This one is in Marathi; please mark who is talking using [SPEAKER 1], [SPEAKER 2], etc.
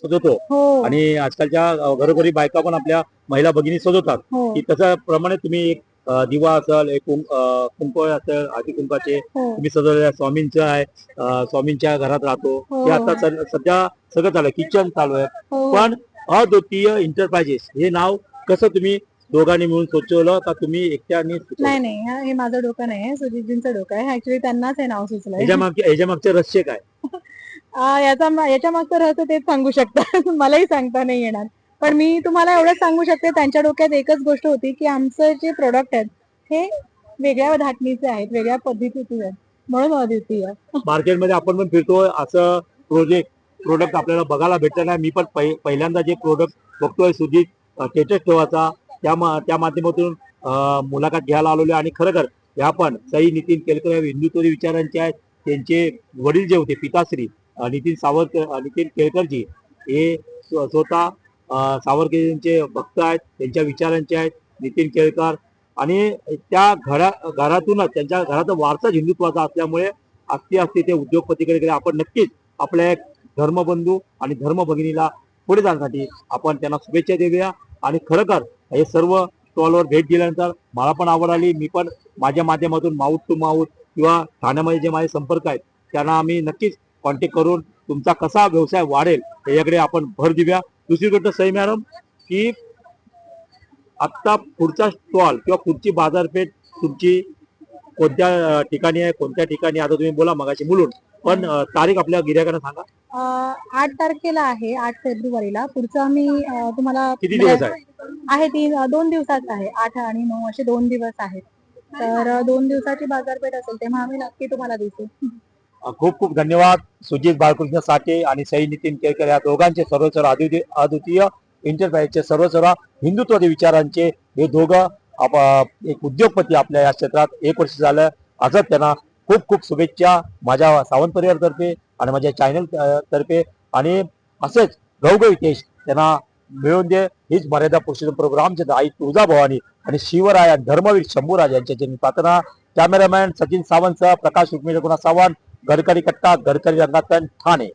[SPEAKER 1] सजवतो
[SPEAKER 2] हो
[SPEAKER 1] आणि आजकालच्या घरोघरी बायका पण आपल्या महिला भगिनी सजवतात
[SPEAKER 2] हो
[SPEAKER 1] की त्याच्याप्रमाणे तुम्ही एक दिवा असेल, एक कुंकू असेल, आधी कुंकाचे
[SPEAKER 2] हो
[SPEAKER 1] तुम्ही सजवलेल्या स्वामींचं आहे, स्वामींच्या घरात राहतो
[SPEAKER 2] हो
[SPEAKER 1] हे आता सध्या सगळं चालू आहे, किचन चालू आहे.
[SPEAKER 2] हो
[SPEAKER 1] पण अद्वितीय एंटरप्राइजेस हे नाव कसं तुम्ही दोघांनी मिळून सुचवलं का तुम्ही एकट्याने सुचवलं?
[SPEAKER 2] नाही नाही हे माझं डोकं नाही आहे, सुजितजींचं डोकं आहे. ऍक्च्युली त्यांनाच हे नाव सुचलंय.
[SPEAKER 1] याच्या मागचे रहस्य काय?
[SPEAKER 2] याच्या मागचं रहस्य तेच सांगू शकतात. मलाही सांगता नाही येणार. पण मी तुम्हाला एवढंच सांगू शकते, त्यांच्या डोक्यात एकच गोष्ट होती की आमचं जे प्रोडक्ट आहेत हे वेगळ्या धाटणीचे आहेत, वेगळ्या पद्धतीचे आहेत, म्हणून अद्वितीय.
[SPEAKER 1] मार्केटमध्ये आपण पण फिरतोय, असं प्रोडक्ट आपल्याला बघायला भेटलं नाही. मी पण पहिल्यांदा जे प्रोडक्ट बघतोय सुजित स्टेटस ठेवायचा त्या माध्यमातून मुलाखत घ्यायला आलेलो आणि खरं ह्या पण सई नितीन केळकर हिंदुत्ववादी विचारांचे आहेत. त्यांचे वडील जे होते पिताश्री नितीन केळकरजी हे स्वतः सावरकरांचे भक्त आहेत, त्यांच्या विचारांचे आहेत नितीन केळकर. आणि त्या घरातूनच त्यांच्या घराचा वारसाच हिंदुत्वाचा असल्यामुळे असते ते उद्योगपतीकडे आपण नक्कीच आपल्या एक धर्मबंधू आणि धर्मभगिनीला पुढे जाण्यासाठी आपण त्यांना शुभेच्छा देऊया. आणि खरोखर हे सर्व स्टॉलवर भेट दिल्यानंतर मला पण आवड आली. मी पण माझ्या माध्यमातून माऊथ टू माऊथ किंवा ठाण्यामध्ये जे माझे संपर्क आहेत त्यांना आम्ही नक्कीच कॉन्टॅक्ट करून तुमचा कसा व्यवसाय वाढेल याकडे आपण भर देऊया. दुसरी गोष्ट सई मॅडम की आत्ता पुढचा स्टॉल किंवा पुढची बाजारपेठ तुमची कोणत्या ठिकाणी आहे, कोणत्या ठिकाणी आता तुम्ही बोला मगाशी मुलून, पण तारीख आपल्या गिऱ्हाईकांना सांगा.
[SPEAKER 2] 8 तारखेला आहे, 8 फेब्रुवारीला. पुढचं आम्ही तुम्हाला
[SPEAKER 1] किती दिवस आहे?
[SPEAKER 2] 2 दिवसाचा आहे. 8 आणि 9 असे 2 दिवस आहेत. तर 2 दिवसाची बाजारपेठ असेल तेव्हा आम्ही नक्की तुम्हाला दिसू.
[SPEAKER 1] खूप खूप धन्यवाद सुजित बाळकृष्ण साठे आणि सई नितीन केळकर या दोघांचे सर्व अद्वितीय एंटरप्राइजचे सर्व हिंदुत्वादी विचारांचे हे दोघं एक उद्योगपती आपल्या या क्षेत्रात 1 वर्ष झालं. असंच त्यांना खूप खूप शुभेच्छा माझ्या सावंत परिवारातर्फे आणि माझ्या चॅनल तर्फे. आणि असेच घवघवीत यश त्यांना मिळवून दे हीच मर्यादा पुरुषोत्तम प्रोग्रामचे आई तुळजाभवानी आणि शिवराय आणि धर्मवीर शंभूराज यांच्या प्रार्थना. कॅमेरामॅन सचिन सावंत, प्रकाश रुक्मिणी सावंत, गडकरी कट्टा, गडकरी रंगातन, ठाणे.